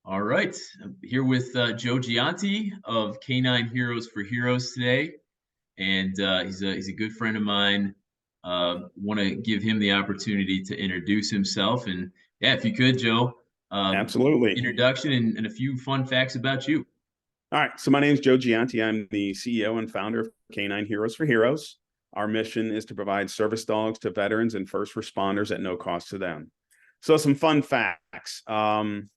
All right. I'm here with Joe Gianti of Canine Heroes for Heroes today, and he's a good friend of mine. Want to give him the opportunity to introduce himself, and yeah, if you could, Joe, Absolutely. introduction and a few fun facts about you. All right. So my name is Joe Gianti. I'm the CEO and founder of Canine Heroes for Heroes. Our mission is to provide service dogs to veterans and first responders at no cost to them. So some fun facts. I'm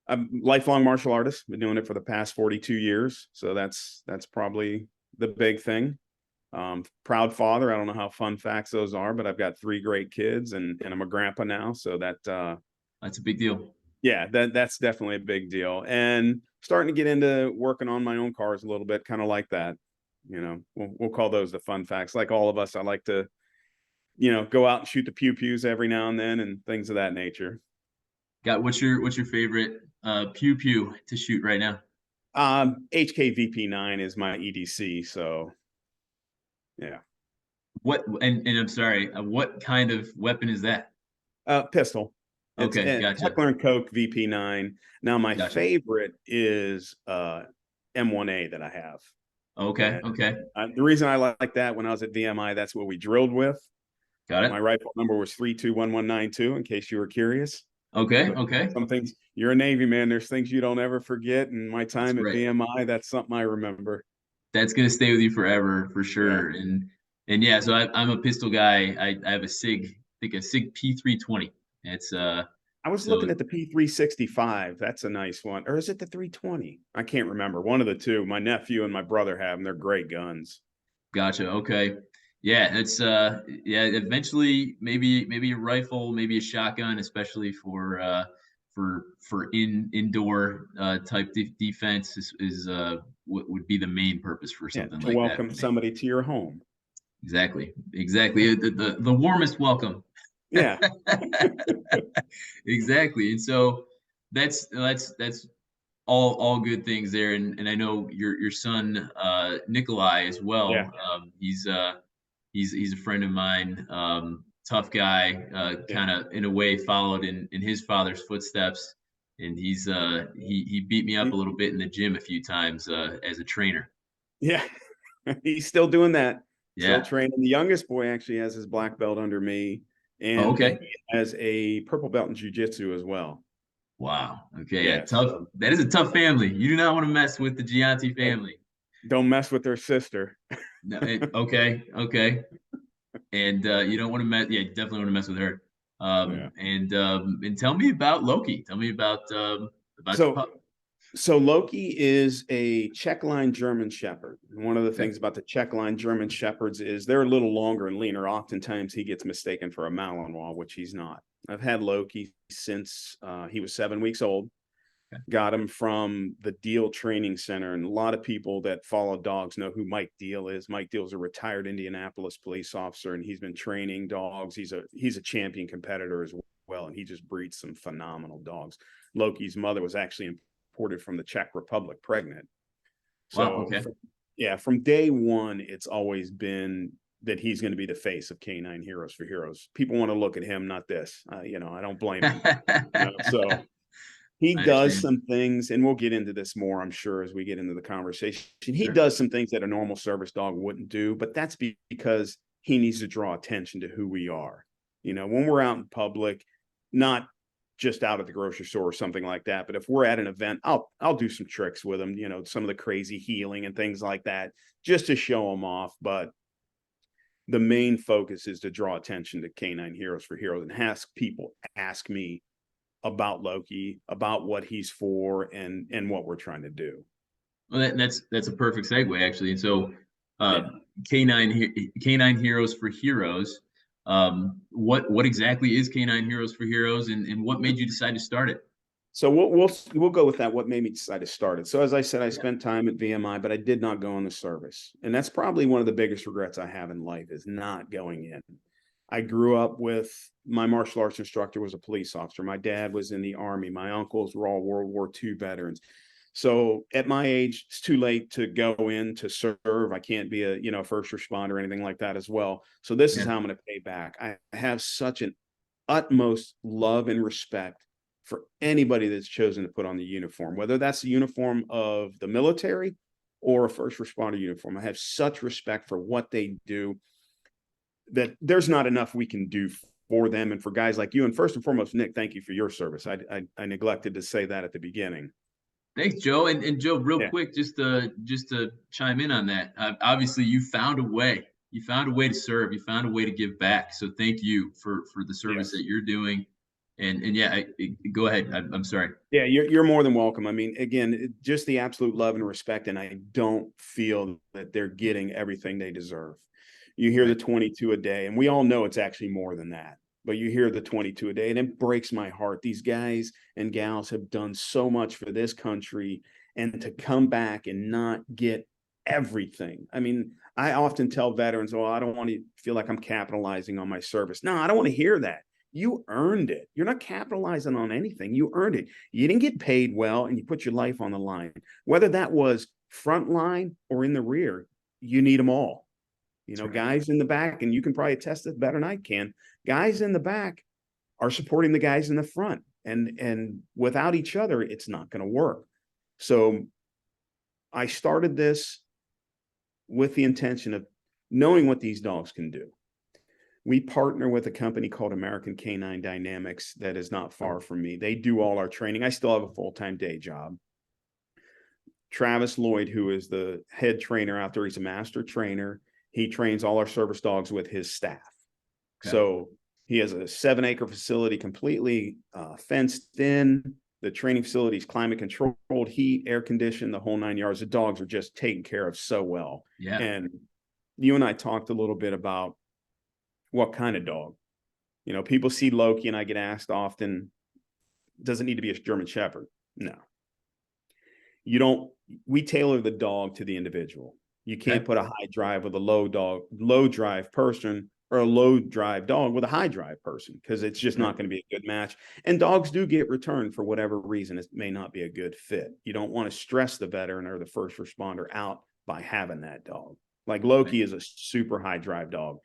a lifelong martial artist. Been doing it for the past 42 years. So that's probably the big thing. Proud father. I don't know how fun facts those are, but I've got three great kids and I'm a grandpa now. So That's a big deal. yeah, that's definitely a big deal. And starting to get into working on my own cars a little bit, kind of like that. We'll call those the fun facts. Like all of us, I like to, go out and shoot the pew pews every now and then and things of that nature. Got what's your favorite pew pew to shoot right now? HKVP9 is my EDC. So yeah, What and I'm sorry, what kind of weapon is that? pistol. It's Okay, gotcha, Heckler and Koch VP9. Now my gotcha. favorite is M1A that I have. Okay, And okay, the reason I like that, when I was at VMI, that's what we drilled with. got My it. rifle number was 321192, in case you were curious. Okay, So okay. some things, you're a Navy man, there's things you don't ever forget. And my That's time at right. VMI, that's something I remember. That's gonna stay with you forever for Yeah. sure. And yeah, so I'm a pistol guy. I have a Sig, I think a Sig P320. It's I was so looking at the P365. That's a nice one. Or is it the 320? I can't remember. One of the two. My nephew and my brother have them. They're great guns. gotcha. Okay. Yeah, it's yeah, eventually maybe a rifle, maybe a shotgun, especially for indoor type defense is what would be the main purpose for Yeah. something To like that welcome for me. somebody to your home. Exactly. Exactly. The warmest welcome. Yeah. Exactly. And so that's all good things there. And I know your son Nikolai as Yeah. well. He's a friend of mine. Tough guy, Yeah. kind of in a way followed in his father's footsteps. And he beat me up a little bit in the gym a few times as a trainer. Yeah. He's still doing that, still Yeah. training. The youngest boy actually has his black belt under me, Oh, and okay. he has a purple belt in jujitsu as well. Wow. Okay. Yeah. Yeah, Tough. so That is a tough family. You do not want to mess with the Gianti family. don't mess with their sister. No, okay. Okay. And you don't want to mess. Yeah, you definitely want to mess with her. Yeah. And tell me about Loki. Tell me about your So pup. so Loki is a Czech line German Shepherd. And one of the Okay. things about the Czech line German Shepherds is they're a little longer and leaner. Oftentimes he gets mistaken for a Malinois, which he's not. I've had Loki since he was 7 weeks old. Okay. Got him from the Deal Training Center. And a lot of people that follow dogs know who Mike Deal is. Mike Deal is a retired Indianapolis police officer, and he's been training dogs. He's a champion competitor as well, and he just breeds some phenomenal dogs. Loki's mother was actually imported from the Czech Republic pregnant. Wow. So, Okay. yeah, from day one, it's always been that he's going to be the face of Canine Heroes for Heroes. People want to look at him, not this. I don't blame them. So he I does understand. some things, and we'll get into this more, I'm sure, as we get into the conversation. He Sure. does some things that a normal service dog wouldn't do, but that's because he needs to draw attention to who we are. When we're out in public, not just out at the grocery store or something like that, but if we're at an event, I'll do some tricks with him, some of the crazy healing and things like that, just to show him off. But the main focus is to draw attention to Canine Heroes for Heroes and ask me about Loki, about what he's for, and what we're trying to do. Well, that's a perfect segue actually. And so, uh, Yeah. Canine Heroes for Heroes. What exactly is Canine Heroes for Heroes, and what made you decide to start it? So we'll go with that. What made me decide to start it? So as I said, I Yeah. spent time at VMI, but I did not go in the service, and that's probably one of the biggest regrets I have in life is not going in. I grew up with my martial arts instructor was a police officer. My dad was in the army. My uncles were all World War II veterans. So at my age, it's too late to go in to serve. I can't be a first responder or anything like that as well. So this is Yeah. how I'm going to pay back. I have such an utmost love and respect for anybody that's chosen to put on the uniform, whether that's the uniform of the military or a first responder uniform. I have such respect for what they do that there's not enough we can do for them and for guys like you. And first and foremost, Nick, thank you for your service. I neglected to say that at the beginning. Thanks, Joe. And Joe, real Yeah. quick, just to chime in on that. Obviously, you found a way. You found a way to serve. You found a way to give back. So thank you for the service Yes. that you're doing. And yeah, go ahead. I'm sorry. Yeah, you're more than welcome. I mean, again, just the absolute love and respect, and I don't feel that they're getting everything they deserve. You hear the Right. 22 a day, and we all know it's actually more than that. But you hear the 22 a day, and it breaks my heart. These guys and gals have done so much for this country, and to come back and not get everything. I mean, I often tell veterans, "Oh, I don't want to feel like I'm capitalizing on my service." No, I don't want to hear that. You earned it. You're not capitalizing on anything. You earned it. You didn't get paid well and you put your life on the line. Whether that was front line or in the rear, you need them all. You That's know, right. guys in the back, and you can probably attest this better than I can. Guys in the back are supporting the guys in the front. And without each other, it's not going to work. So I started this with the intention of knowing what these dogs can do. We partner with a company called American Canine Dynamics that is not far from me. They do all our training. I still have a full-time day job. Travis Lloyd, who is the head trainer out there, he's a master trainer. He trains all our service dogs with his staff. Okay. So he has a 7-acre facility completely fenced in. The training facility is climate controlled, heat, air conditioned, the whole 9 yards. The dogs are just taken care of so well. Yeah. And you and I talked a little bit about what kind of dog. You know, people see Loki, and I get asked often, does it need to be a German Shepherd? No. You don't, we tailor the dog to the individual. You can't Okay. put a high drive with a low drive person, or a low drive dog with a high drive person, because it's just Right. not going to be a good match. And dogs do get returned for whatever reason. It may not be a good fit. You don't want to stress the veteran or the first responder out by having that dog. Like Right. Loki is a super high drive dog.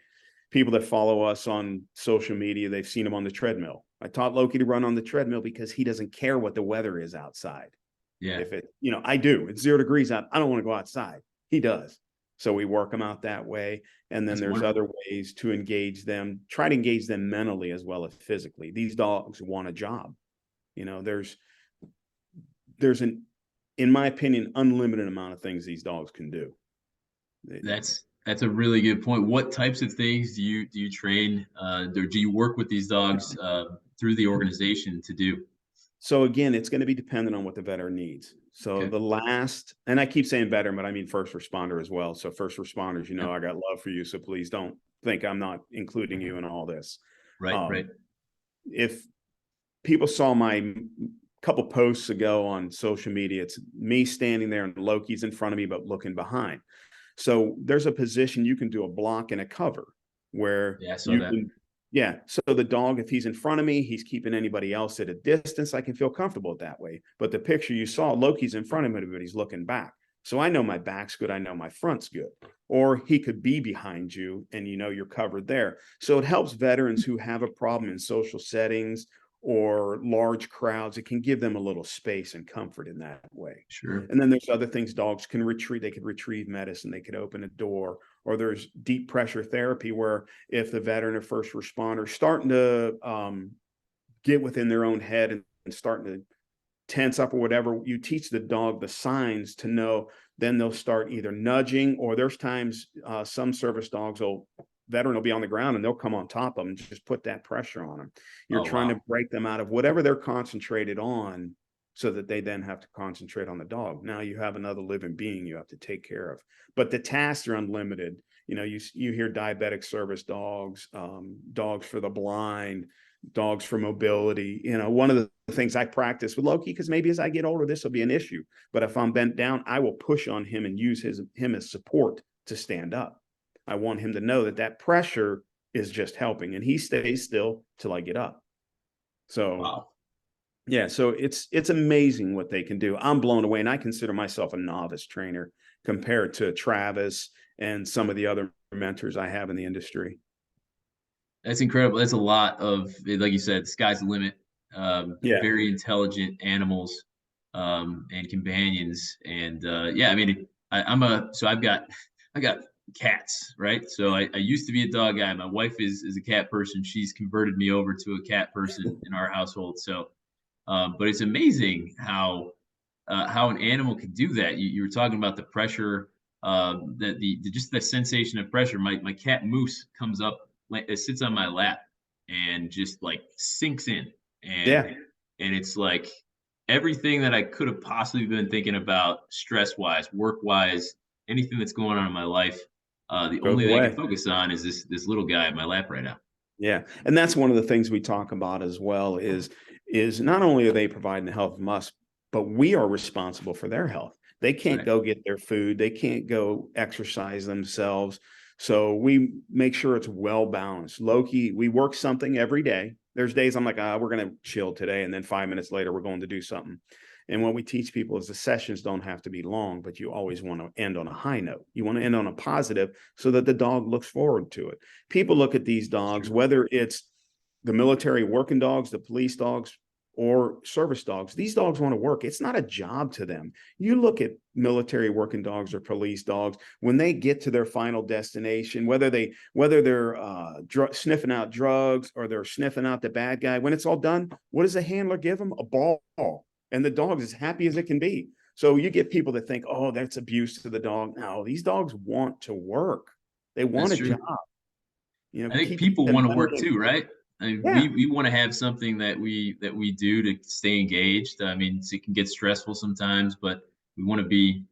People that follow us on social media, they've seen him on the treadmill. I taught Loki to run on the treadmill because he doesn't care what the weather is outside. Yeah. If it, I do, it's 0 degrees out, I don't want to go outside. He does. So we work them out that way. And then That's there's wonderful. other ways to engage them, try to engage them mentally as well as physically. These dogs want a job. There's an, in my opinion, unlimited amount of things these dogs can do. That's a really good point. What types of things do you train, or do you work with these dogs through the organization to do? So again, it's going to be dependent on what the veteran needs. So Okay. the last, and I keep saying veteran, but I mean first responder as well. So first responders, Yeah. I got love for you. So please don't think I'm not including you in all this. Right. Right. If people saw my couple posts ago on social media, it's me standing there and Loki's in front of me, but looking behind. So there's a position you can do a block and a cover where Yeah, I saw you that. can, yeah. So the dog, if he's in front of me, he's keeping anybody else at a distance. I can feel comfortable that way. But the picture you saw, Loki's in front of me, but he's looking back. So I know my back's good. I know my front's good. Or he could be behind you and you're covered there. So it helps veterans who have a problem in social settings or large crowds. It can give them a little space and comfort in that way. Sure. And then there's other things dogs can retrieve. They could retrieve medicine. They could open a door. Or there's deep pressure therapy where if the veteran or first responder starting to get within their own head and starting to tense up or whatever, you teach the dog the signs to know. Then they'll start either nudging, or there's times some service dogs veteran will be on the ground and they'll come on top of them and just put that pressure on them. You're Oh, trying wow. to break them out of whatever they're concentrated on, so that they then have to concentrate on the dog. Now you have another living being you have to take care of. But the tasks are unlimited. You hear diabetic service dogs, dogs for the blind, dogs for mobility. One of the things I practice with Loki, because maybe as I get older, this will be an issue. But if I'm bent down, I will push on him and use him as support to stand up. I want him to know that pressure is just helping, and he stays still till I get up. So Wow. yeah, so it's amazing what they can do. I'm blown away, and I consider myself a novice trainer compared to Travis and some of the other mentors I have in the industry. That's incredible. That's a lot of, like you said, sky's the limit. Yeah. very intelligent animals and companions. And yeah, I mean, I've got cats, right? So I used to be a dog guy. My wife is a cat person. She's converted me over to a cat person in our household. So, but it's amazing how an animal can do that. You were talking about the pressure, just the sensation of pressure. My cat Moose comes up, like it sits on my lap, and just like sinks in, and Yeah. it's like everything that I could have possibly been thinking about, stress wise, work wise, anything that's going on in my life. The Goes only thing I can away. focus on is this little guy in my lap right now. Yeah. And that's one of the things we talk about as well is not only are they providing the health from us, but we are responsible for their health. They can't Right. go get their food, they can't go exercise themselves. So we make sure it's well balanced. Loki, we work something every day. There's days I'm like, we're going to chill today. And then 5 minutes later, we're going to do something. And what we teach people is the sessions don't have to be long, but you always want to end on a high note. You want to end on a positive so that the dog looks forward to it. People look at these That's dogs, true. whether it's the military working dogs, the police dogs, or service dogs. These dogs want to work. It's not a job to them. You look at military working dogs or police dogs when they get to their final destination, whether they're sniffing out drugs or they're sniffing out the bad guy. When it's all done, what does the handler give them? A ball, and the dog's as happy as it can be. So you get people that think, oh, that's abuse to the dog. No, these dogs want to work. They want That's a job. true. I think Keep people them want to work mentally. too, right? I mean, Yeah, we want to have something that we do to stay engaged. I mean, it can get stressful sometimes, but we want to be,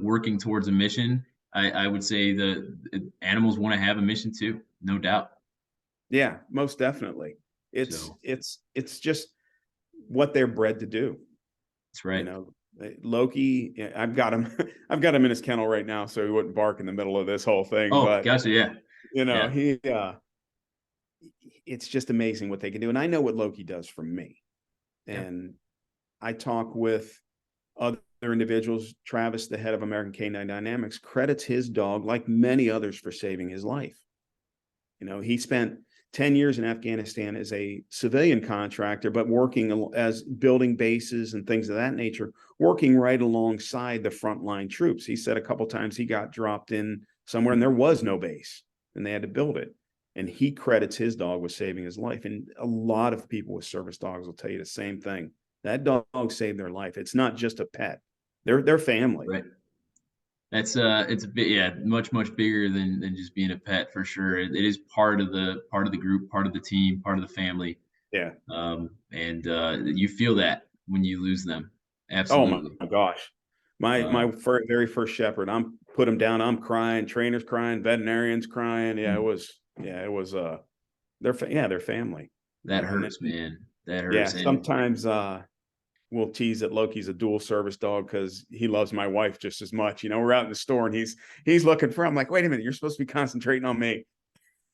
working towards a mission. I would say the animals want to have a mission too, no doubt. yeah, most definitely. It's So it's it's just what they're bred to do. that's You right. know, Loki. Yeah, I've got him. I've got him in his kennel right now, so he wouldn't bark in the middle of this whole thing. Oh, But gotcha. Yeah, yeah, he. It's just amazing what they can do, and I know what Loki does for me. yeah. And I talk with other individuals. Travis, the head of American Canine Dynamics, credits his dog, like many others, for saving his life. He spent 10 years in Afghanistan as a civilian contractor, but working as building bases and things of that nature, working right alongside the frontline troops. He said a couple times he got dropped in somewhere and there was no base and they had to build it. And he credits his dog with saving his life. And a lot of people with service dogs will tell you the same thing. That dog saved their life. It's not just a pet. They're family. Right. It's a bit, yeah, much bigger than just being a pet for sure. It is part of the group, part of the team, part of the family. Yeah. And you feel that when you lose them. Oh my Absolutely. gosh. My Um, very first shepherd, I'm put him down, I'm crying, trainers crying, veterinarians crying. It was they're family, that and hurts, man. That yeah, hurts. And sometimes we'll tease that Loki's a dual service dog because he loves my wife just as much. We're out in the store and he's looking for, I'm like, wait a minute, you're supposed to be concentrating on me.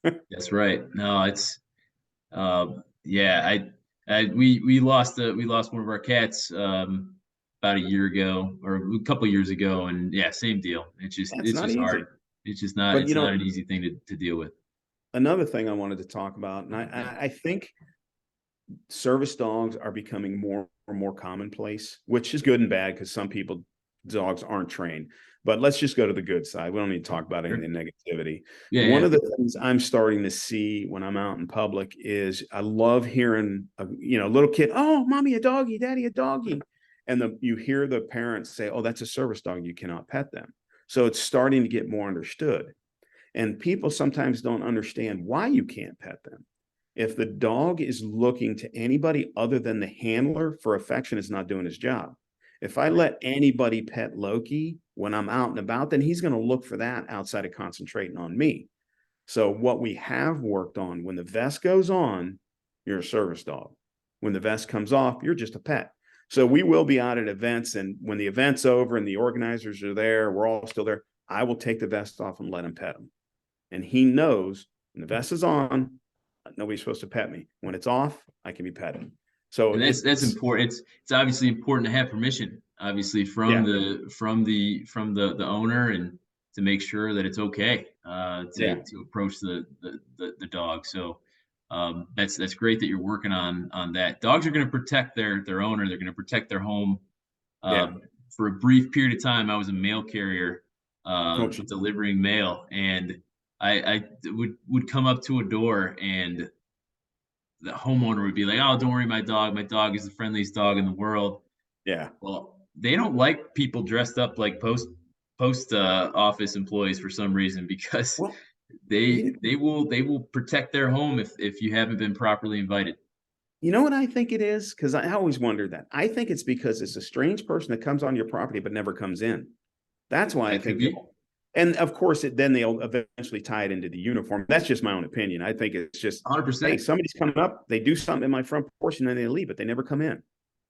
that's right. No, it's yeah, we lost one of our cats about a year ago or a couple of years ago, and yeah, same deal. That's It's not just hard. easy. But It's not an easy thing to deal with. another thing I wanted to talk about, and I think service dogs are becoming more and more commonplace, which is good and bad because some people dogs aren't trained. But let's just go to the good side. We don't need to talk about any of Sure. the negativity. Yeah, One yeah. of the things I'm starting to see when I'm out in public is I love hearing a little kid, oh, mommy, a doggy, daddy, a doggy. And you hear the parents say, oh, that's a service dog. You cannot pet them. So it's starting to get more understood. And people sometimes don't understand why you can't pet them. If the dog is looking to anybody other than the handler for affection, it's not doing his job. If I Right. let anybody pet Loki when I'm out and about, then he's going to look for that outside of concentrating on me. So, what we have worked on, when the vest goes on, you're a service dog. When the vest comes off, you're just a pet. So, we will be out at events. And when the event's over and the organizers are there, we're all still there. I will take the vest off and let him pet him. And he knows when the vest is on, nobody's supposed to pet me. When it's off, I can be petted. So And that's important. It's obviously important to have permission, obviously yeah, from the owner, and to make sure that it's okay yeah, to approach the dog. So That's great that you're working on that. Dogs are going to protect their owner. They're going to protect their home. Yeah. For a brief period of time, I was a mail carrier, Don't you? delivering mail, and I would come up to a door, and the homeowner would be like, "Oh, don't worry, my dog. My dog is the friendliest dog in the world." Yeah. Well, they don't like people dressed up like post office employees for some reason, because Well, they you, they will protect their home if you haven't been properly invited. you know what I think it is? Because I always wondered that. I think it's because it's a strange person that comes on your property but never comes in. That's why I That could think be they'll, and of course, then they'll eventually tie it into the uniform. That's just my own opinion. I think it's just, hey, 100%. somebody's coming up, they do something in my front porch, and then they leave, but they never come in.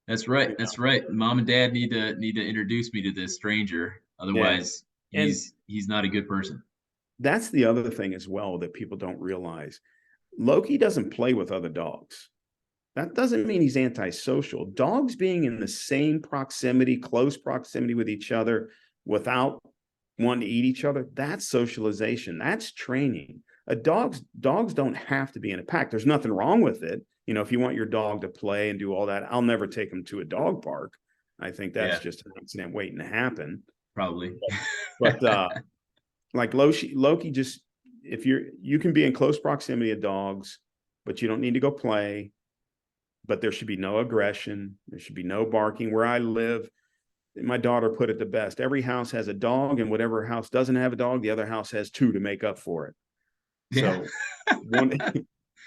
That's right. You know? That's right. Mom and dad need to introduce me to this stranger. Yeah. Otherwise, And he's not a good person. that's the other thing as well that people don't realize. Loki doesn't play with other dogs. That doesn't mean he's antisocial. Dogs being in the same proximity, close proximity with each other without wanting to eat each other, that's socialization. That's training. Dogs don't have to be in a pack. There's nothing wrong with it. You know, if you want your dog to play and do all that, I'll never take him to a dog park. I think that's Yeah, just an accident waiting to happen. probably. But like Loki just, if you can be in close proximity of dogs, but you don't need to go play, but there should be no aggression. There should be no barking. Where I live, my daughter put it the best. Every house has a dog, and whatever house doesn't have a dog, the other house has two to make up for it. Yeah. So one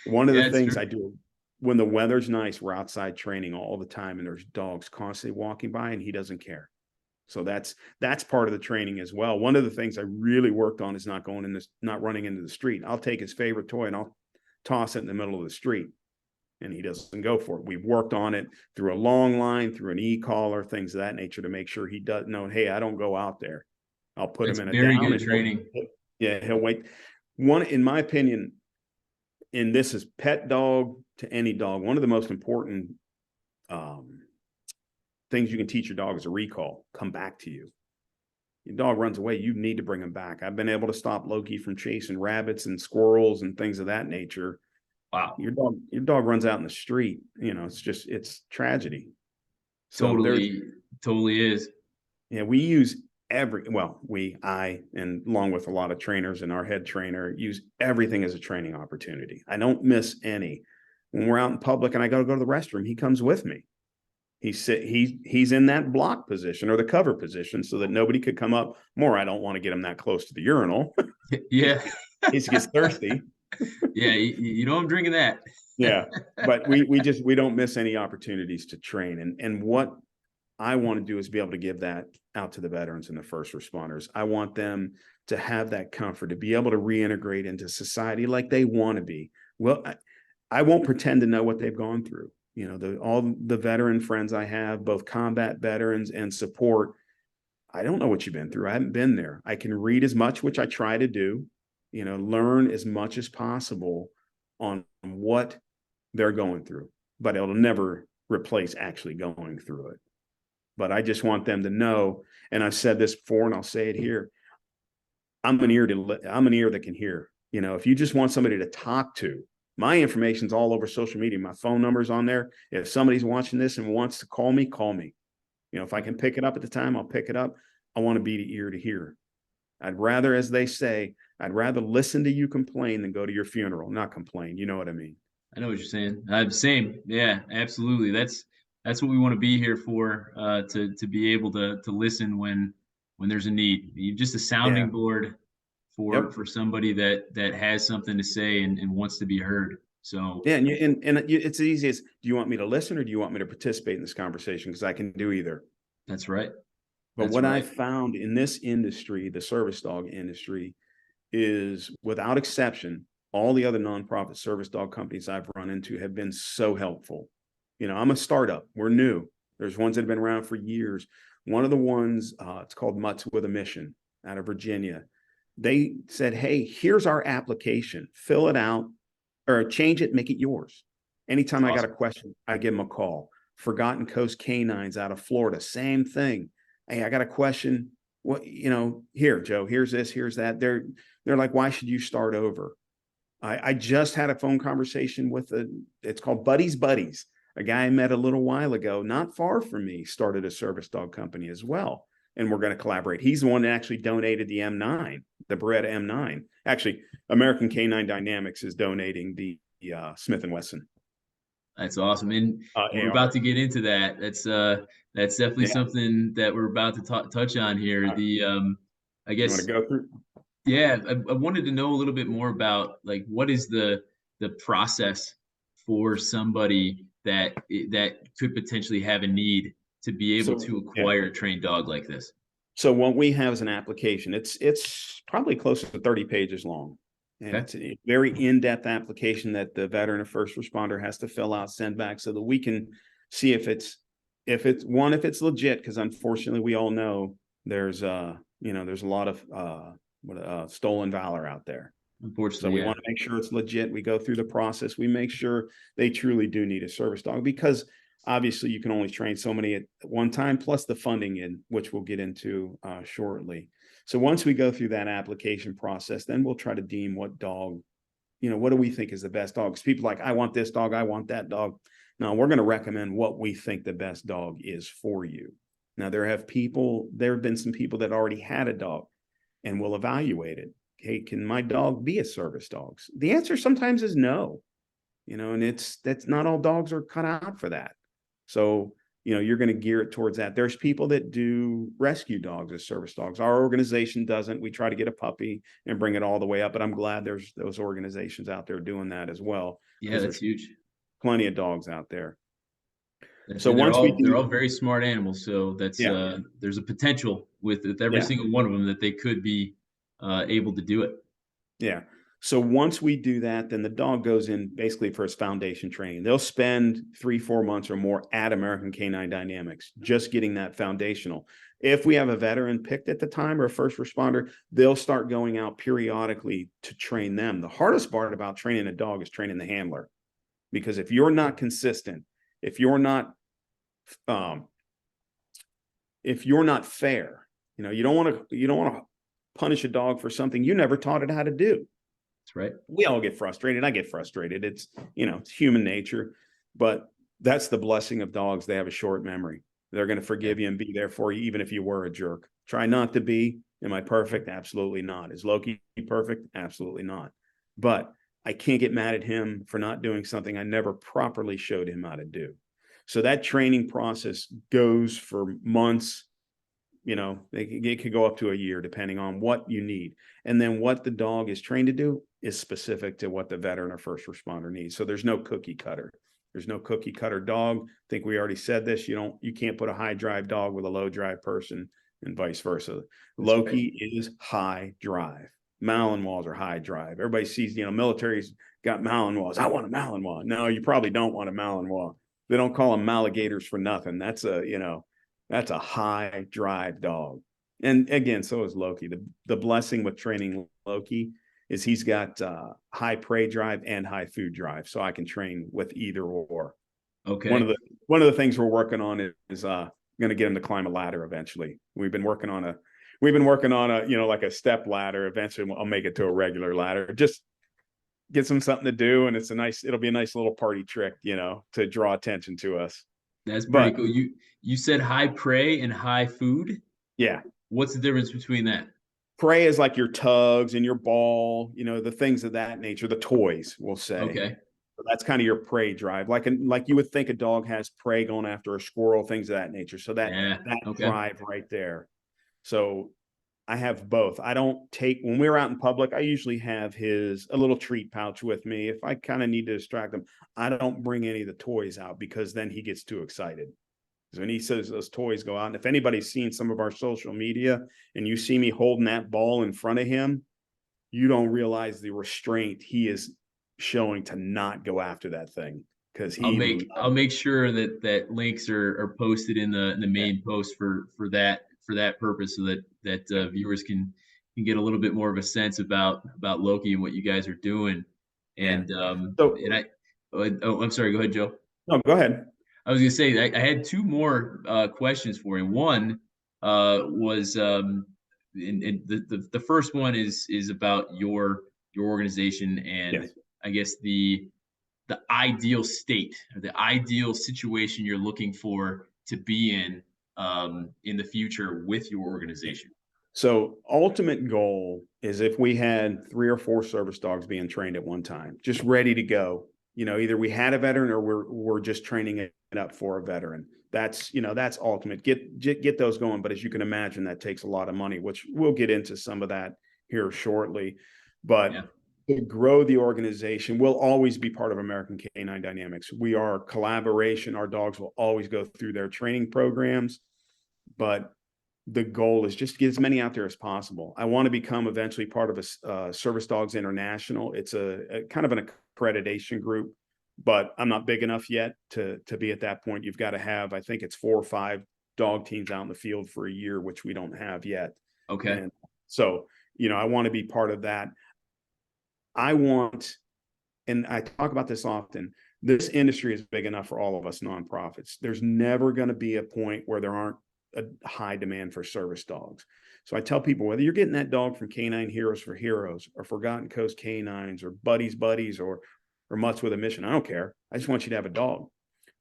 one of the Yeah, it's things true. I do when the weather's nice, we're outside training all the time, and there's dogs constantly walking by, and he doesn't care. So that's part of the training as well. One of the things I really worked on is not running into the street. I'll take his favorite toy and I'll toss it in the middle of the street, and he doesn't go for it. We've worked on it through a long line, through an e-collar, things of that nature to make sure he does know, hey, I don't go out there. I'll put That's him in a very down good and training. he'll wait. One, in my opinion, and this is pet dog to any dog, one of the most important um, things you can teach your dog is a recall, come back to you. Your dog runs away, you need to bring him back. I've been able to stop Loki from chasing rabbits and squirrels and things of that nature. Wow. Your dog runs out in the street, it's tragedy. So there's, Totally is. yeah, we use I, and along with a lot of trainers and our head trainer, use everything as a training opportunity. I don't miss any. When we're out in public and I go to the restroom, he comes with me. He's in that block position or the cover position so that nobody could come up more. I don't want to get him that close to the urinal. Yeah. He gets thirsty. Yeah, you know I'm drinking that. Yeah. But we don't miss any opportunities to train. And what I want to do is be able to give that out to the veterans and the first responders. I want them to have that comfort, to be able to reintegrate into society like they want to be. Well, I won't pretend to know what they've gone through. All the veteran friends I have, both combat veterans and support, I don't know what you've been through. I haven't been there. I can read as much, which I try to do, learn as much as possible on what they're going through, but it'll never replace actually going through it. But I just want them to know, and I've said this before and I'll say it here. I'm an ear that can hear. If you just want somebody to talk to, my information's all over social media. My phone number's on there. If somebody's watching this and wants to call me, call me. If I can pick it up at the time, I'll pick it up. I want to be the ear to hear. I'd rather, as they say, I'd rather listen to you complain than go to your funeral, not complain. You know what I mean? I know what you're saying. Same. Yeah, absolutely. That's what we want to be here for. To be able to listen when there's a need. You're just a Yeah. sounding board Yep. for somebody that has something to say and wants to be heard. So Yeah. It's as easy as, do you want me to listen or do you want me to participate in this conversation? Because I can do either. that's right. But That's what I right. found in this industry, the service dog industry, is without exception, all the other nonprofit service dog companies I've run into have been so helpful. I'm a startup. We're new. There's ones that have been around for years. One of the ones, it's called Mutts with a Mission out of Virginia. They said, hey, here's our application. Fill it out or change it, make it yours. Anytime I got a Awesome. question, I give them a call. Forgotten Coast Canines out of Florida, same thing. Hey, I got a question. What, here, Joe, here's this, here's that. They're like, why should you start over? I just had a phone conversation with it's called Buddies Buddies. A guy I met a little while ago, not far from me, started a service dog company as well. And we're going to collaborate. He's the one that actually donated the M9, the Beretta M9. Actually, American Canine Dynamics is donating the Smith and Wesson That's awesome. And we're about AR. to get into that. That's definitely Yeah. something that we're about to touch on here. The I You want to guess go through? yeah, I wanted to know a little bit more about like what is the process for somebody that could potentially have a need to be able So to yeah. acquire a trained dog like this. So what we have is an application. It's probably close to 30 pages long. And Okay. it's a very in-depth application that the veteran or first responder has to fill out, send back so that we can see if it's if it's legit, because unfortunately we all know there's there's a lot of stolen valor out there. So Unfortunately, we yeah. want to make sure it's legit. We go through the process. We make sure they truly do need a service dog, because obviously you can only train so many at one time, plus the funding, in which we'll get into shortly. So once we go through that application process, then we'll try to deem what dog, what do we think is the best dog? Because people are like, I want this dog, I want that dog. Now we're going to recommend what we think the best dog is for you. Now there have been some people that already had a dog, and we'll evaluate it. Hey, can my dog be a service dog? The answer sometimes is no, and that's not all dogs are cut out for that. So, you're going to gear it towards that. There's people that do rescue dogs as service dogs. Our organization doesn't. We try to get a puppy and bring it all the way up, but I'm glad there's those organizations out there doing that as well, Yeah, because that's there's huge. plenty of dogs out there. That's So and they're once we all they're do, all very smart animals. So that's yeah, there's a potential with every yeah. single one of them that they could be able to do it. Yeah. So once we do that, then the dog goes in basically for his foundation training. They'll spend 3-4 months or more at American Canine Dynamics, just getting that foundational. If we have a veteran picked at the time or a first responder, they'll start going out periodically to train them. The hardest part about training a dog is training the handler, because if you're not consistent, if you're not um, fair, you don't want to punish a dog for something you never taught it how to do. That's right. We all get frustrated. I get frustrated. It's human nature, but that's the blessing of dogs. They have a short memory. They're going to Yeah. forgive you and be there for you, even if you were a jerk. Try not to be. Am I perfect? Absolutely not. Is Loki perfect? Absolutely not. But I can't get mad at him for not doing something I never properly showed him how to do. So that training process goes for months. It could go up to a year depending on what you need. And then what the dog is trained to do is specific to what the veteran or first responder needs. So there's no cookie cutter. There's no cookie cutter dog. I think we already said this. You can't put a high drive dog with a low drive person, and vice versa. That's right. Loki is high drive. Malinois are high drive. Everybody sees, military's got Malinois. I want a Malinois. No, you probably don't want a Malinois. They don't call them Maligators for nothing. That's a high drive dog. And again, so is Loki. The blessing with training Loki is he's got high prey drive and high food drive. So I can train with either or. One of Okay. the one of the things we're working on is going to get him to climb a ladder eventually. We've been working on a like a step ladder. Eventually I'll make it to a regular ladder. Just get some something to do, and it'll be a nice little party trick, to draw attention to us. That's pretty But cool. You said high prey and high food. yeah, What's the difference between that? prey is like your tugs and your ball, the things of that nature, the toys, we'll say. Okay. So that's kind of your prey drive. Like you would think a dog has prey going after a squirrel, things of that nature. So Yeah. that Okay. drive right there. So I have both. I don't take when we're out in public, I usually have a little treat pouch with me. If I kind of need to distract him, I don't bring any of the toys out, because then he gets too excited. When he says those toys go out, and if anybody's seen some of our social media and you see me holding that ball in front of him, you don't realize the restraint he is showing to not go after that thing, because I'll he make loves I'll make sure that links are posted in the it. main post for that purpose, so that viewers can get a little bit more of a sense about Loki and what you guys are doing. Yeah. So And I oh, I'm sorry. Go ahead, Joe. no, go ahead. I was gonna say I had two more questions for you. One was and the first one is about your organization and Yes. I guess the ideal state or the ideal situation you're looking for to be in the future with your organization. So ultimate goal is if we had 3 or 4 service dogs being trained at one time, just ready to go. Either we had a veteran or we're just training it up for a veteran. That's ultimate. Get those going. But as you can imagine, that takes a lot of money, which we'll get into some of that here shortly. But Yeah. to grow the organization, we'll always be part of American Canine Dynamics. We are collaboration. Our dogs will always go through their training programs, but the goal is just to get as many out there as possible. I want to become eventually part of a Service Dogs International. It's a kind of an accreditation group, but I'm not big enough yet to be at that point. You've got to have, I think it's 4 or 5 dog teams out in the field for a year, which we don't have yet. Okay. And so, I want to be part of that. I want, and I talk about this often, this industry is big enough for all of us nonprofits. There's never going to be a point where there aren't a high demand for service dogs. So I tell people, whether you're getting that dog from Canine Heroes for Heroes or Forgotten Coast Canines or Buddies Buddies or Mutts with a Mission, I don't care. I just want you to have a dog.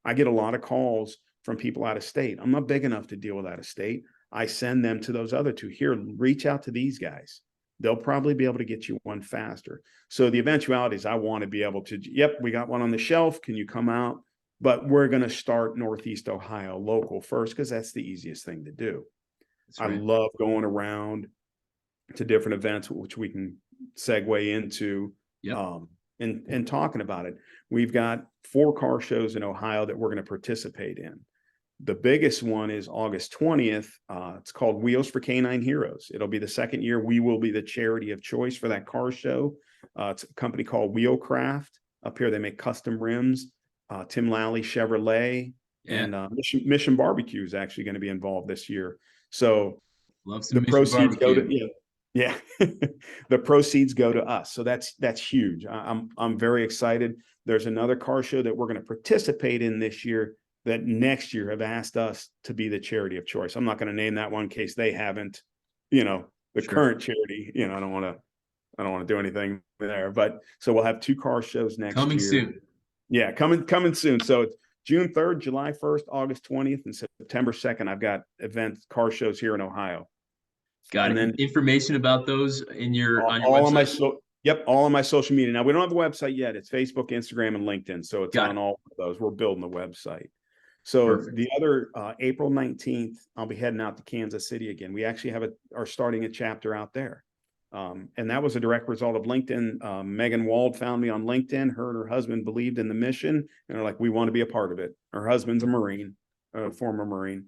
I get a lot of calls from people out of state. I'm not big enough to deal with out of state. I send them to those other two. Here, reach out to these guys. They'll probably be able to get you one faster. So the eventuality is I want to be able to, yep, we got one on the shelf. Can you come out? But we're going to start Northeast Ohio local first because that's the easiest thing to do. That's I right. love going around to different events, which we can segue into Yep. and talking about it. We've got 4 car shows in Ohio that we're going to participate in. The biggest one is August 20th. It's called Wheels for Canine Heroes. It'll be the second year we will be the charity of choice for that car show. It's a company called Wheelcraft. Up here, they make custom rims. Tim Lally Chevrolet Yeah. and Mission Barbecue is actually going to be involved this year. So Love some the Mission proceeds go barbecue. to yeah. The proceeds go to us. So that's huge. I'm very excited. There's another car show that we're going to participate in this year that next year have asked us to be the charity of choice. I'm not going to name that one in case they haven't, the Sure. current charity. I don't want to do anything there. But so we'll have 2 car shows next Coming year. soon. Yeah, coming soon. So it's June 3rd, July 1st, August 20th, and September 2nd. I've got events, car shows here in Ohio. Got And it. then Information about those in your on your all on my website? all on my social media. Now we don't have a website yet. It's Facebook, Instagram, and LinkedIn. So it's Got on it. all of those. We're building the website. So Perfect. the other April 19th, I'll be heading out to Kansas City again. We actually are starting a chapter out there. And that was a direct result of LinkedIn. Megan Wald found me on LinkedIn. Her and her husband believed in the mission and are like, we want to be a part of it. Her husband's a Marine, a former Marine.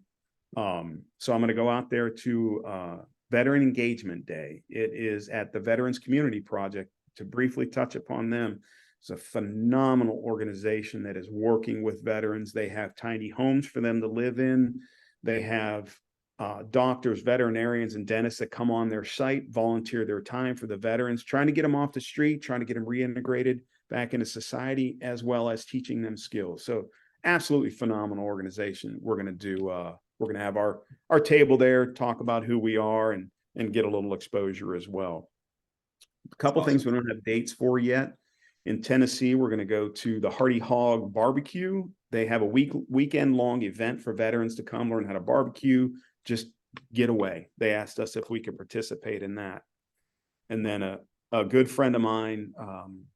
So I'm going to go out there to Veteran Engagement Day. It is at the Veterans Community Project. To briefly touch upon them, it's a phenomenal organization that is working with veterans. They have tiny homes for them to live in. They have doctors, veterinarians, and dentists that come on their site, volunteer their time for the veterans, trying to get them off the street, trying to get them reintegrated back into society, as well as teaching them skills. So absolutely phenomenal organization. We're going to do, we're going to have our table there, talk about who we are and get a little exposure as well. A couple Awesome. things we don't have dates for yet. In Tennessee, we're going to go to the Hardy Hog Barbecue. They have a weekend long event for veterans to come learn how to barbecue, just get away. They asked us if we could participate in that. And then a good friend of mine,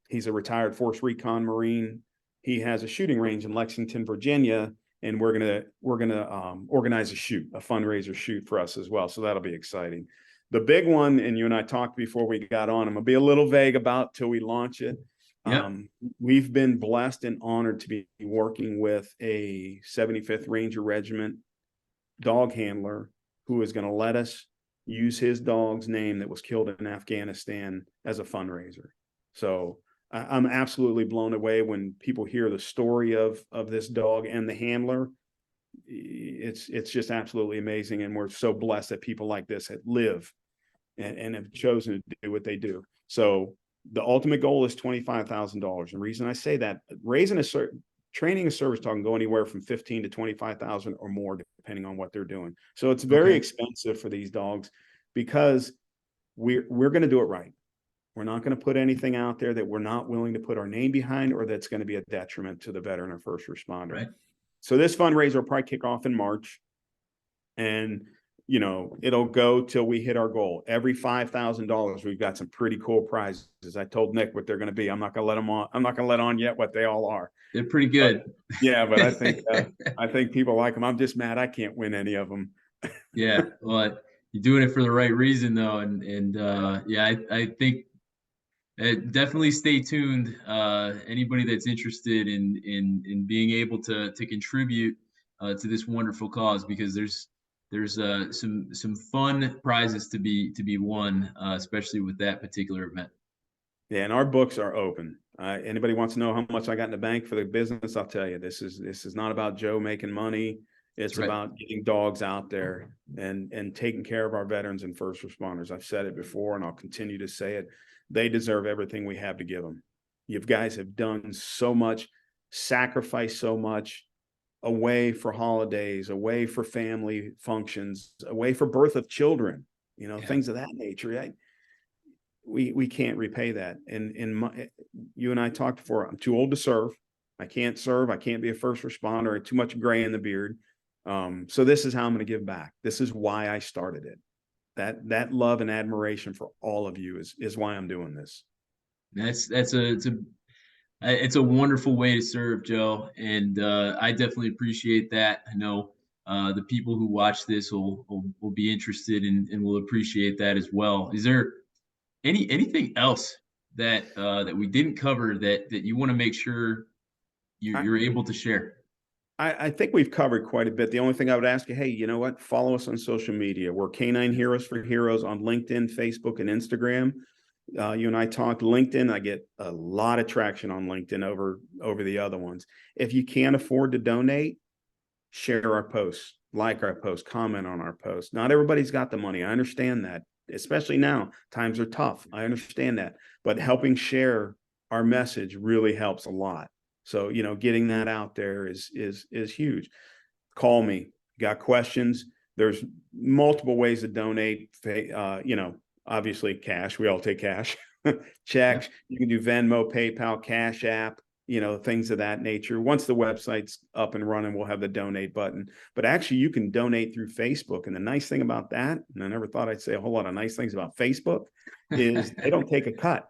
he's a retired Force Recon Marine. He has a shooting range in Lexington, Virginia, and we're gonna organize a fundraiser shoot for us as well. So that'll be exciting. The big one, and you and I talked before we got on, I'm gonna be a little vague about till we launch it. Yep. We've been blessed and honored to be working with a 75th Ranger Regiment dog handler who is going to let us use his dog's name that was killed in Afghanistan as a fundraiser. So I'm absolutely blown away when people hear the story of this dog and the handler. It's just absolutely amazing. And we're so blessed that people like this live and have chosen to do what they do. So the ultimate goal is $25,000. And the reason I say that, training a service dog can go anywhere from 15 to 25,000 or more, depending on what they're doing. So it's very expensive for these dogs because we're going to do it right. We're not going to put anything out there that we're not willing to put our name behind or that's going to be a detriment to the veteran or first responder. Right. So this fundraiser will probably kick off in March, and it'll go till we hit our goal. Every $5,000, we've got some pretty cool prizes. I told Nick what they're going to be. I'm not going to let them on. I'm not going to let on yet what they all are. They're pretty good. But, yeah, but I think people like them. I'm just mad I can't win any of them. Yeah, well, you're doing it for the right reason though, and yeah, I think definitely stay tuned. Anybody that's interested in being able to contribute to this wonderful cause, because there's some fun prizes to be won, especially with that particular event. Yeah, and our books are open. Anybody wants to know how much I got in the bank for the business? I'll tell you. This is not about Joe making money. It's Right. about getting dogs out there and taking care of our veterans and first responders. I've said it before, and I'll continue to say it. They deserve everything we have to give them. You guys have done so much, sacrificed so much, away for holidays, away for family functions, away for birth of children, Yeah. things of that nature. We can't repay that. And you and I talked before. I'm too old to serve. I can't serve. I can't be a first responder. I have too much gray in the beard. So this is how I'm going to give back. This is why I started it. That love and admiration for all of you is why I'm doing this. It's a wonderful way to serve, Joe, and I definitely appreciate that. I know the people who watch this will be interested and will appreciate that as well. Is there anything else that that we didn't cover that you want to make sure you're able to share? I think we've covered quite a bit. The only thing I would ask you, hey, you know what? Follow us on social media. We're Canine Heroes for Heroes on LinkedIn, Facebook, and Instagram. You and I talked LinkedIn. I get a lot of traction on LinkedIn over the other ones. If you can't afford to donate, share our posts, like our posts, comment on our posts. Not everybody's got the money. I understand that, especially now. Times are tough. I understand that. But helping share our message really helps a lot. So, getting that out there is huge. Call me. Got questions? There's multiple ways to donate. Obviously cash. We all take cash. Checks. Yep. You can do Venmo, PayPal, Cash App, things of that nature. Once the website's up and running, we'll have the donate button. But actually, you can donate through Facebook. And the nice thing about that, and I never thought I'd say a whole lot of nice things about Facebook, is they don't take a cut.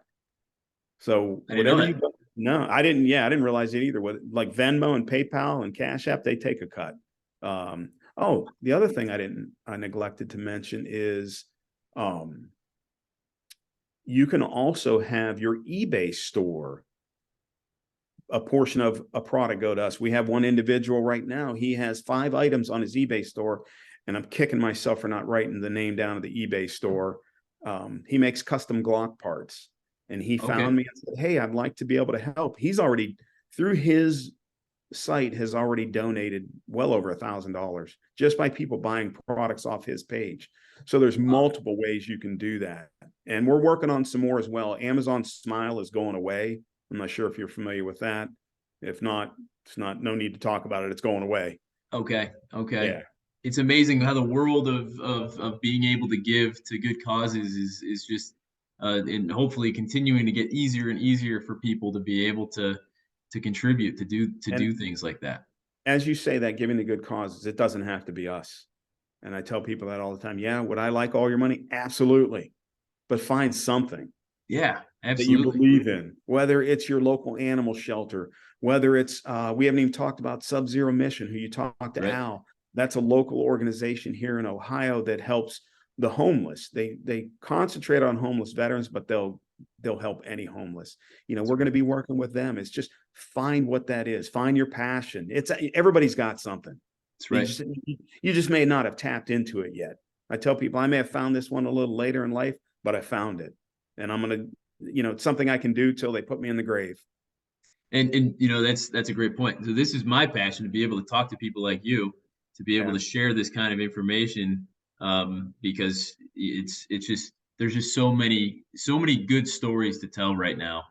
So whatever you do, no, I didn't. Yeah, I didn't realize it either. Like Venmo and PayPal and Cash App, they take a cut. The other thing I neglected to mention is, you can also have your eBay store, a portion of a product go to us. We have one individual right now. He has 5 items on his eBay store, and I'm kicking myself for not writing the name down of the eBay store. He makes custom Glock parts. And he found me and said, hey, I'd like to be able to help. He's already, through his site, has already donated well over $1,000 just by people buying products off his page. So there's multiple ways you can do that. And we're working on some more as well. Amazon Smile is going away. I'm not sure if you're familiar with that. If not, no need to talk about it. It's going away. Okay. Yeah. It's amazing how the world of being able to give to good causes is just and hopefully continuing to get easier and easier for people to be able to contribute, to do things like that. As you say that, giving to good causes, it doesn't have to be us. And I tell people that all the time. Yeah, would I like all your money? Absolutely. But find something. Yeah, That absolutely. you believe in, whether it's your local animal shelter, whether it's we haven't even talked about Sub-Zero Mission, who you talked to, right. Al. That's a local organization here in Ohio that helps the homeless. They concentrate on homeless veterans, but they'll help any homeless. We're going to be working with them. It's just find what that is. Find your passion. Everybody's got something. That's right. You just may not have tapped into it yet. I tell people I may have found this one a little later in life, but I found it. And I'm going to, it's something I can do till they put me in the grave. And that's a great point. So this is my passion, to be able to talk to people like you, to be able to share this kind of information, because it's just, there's just so many good stories to tell right now.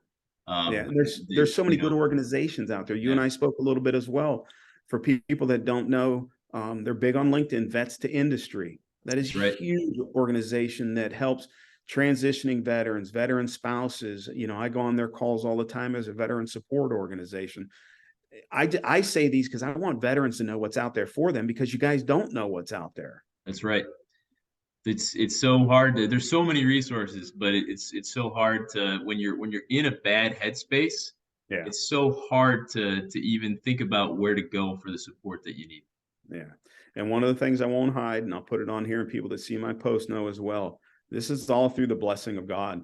And there's so many good organizations out there. You and I spoke a little bit as well. For people that don't know, they're big on LinkedIn, Vets to Industry. That is a huge organization that helps transitioning veterans, veteran spouses. I go on their calls all the time as a veteran support organization. I say these because I want veterans to know what's out there for them, because you guys don't know what's out there. That's right. It's so hard there's so many resources, but it's so hard to when you're in a bad headspace. Yeah. It's so hard to even think about where to go for the support that you need. Yeah. And one of the things I won't hide, and I'll put it on here and people that see my post know as well, this is all through the blessing of God.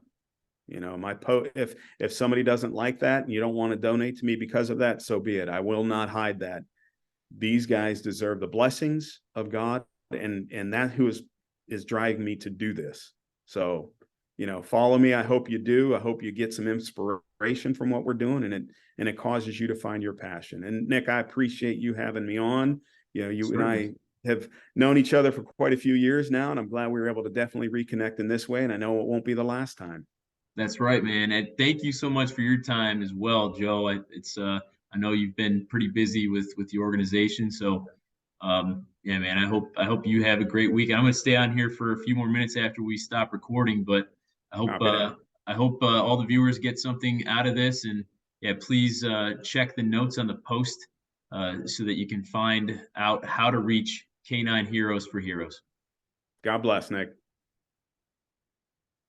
If somebody doesn't like that and you don't want to donate to me because of that, so be it. I will not hide that. These guys deserve the blessings of God, and that who is driving me to do this. So, follow me. I hope you do. I hope you get some inspiration from what we're doing, and it causes you to find your passion. And Nick, I appreciate you having me on. You Certainly. and I have known each other for quite a few years now, and I'm glad we were able to definitely reconnect in this way. And I know it won't be the last time. That's right, man. And thank you so much for your time as well, Joe. I know you've been pretty busy with the organization, so yeah, man. I hope you have a great week. I'm gonna stay on here for a few more minutes after we stop recording, but I hope Copy that. all the viewers get something out of this. And yeah, please check the notes on the post so that you can find out how to reach Canine Heroes for Heroes. God bless, Nick.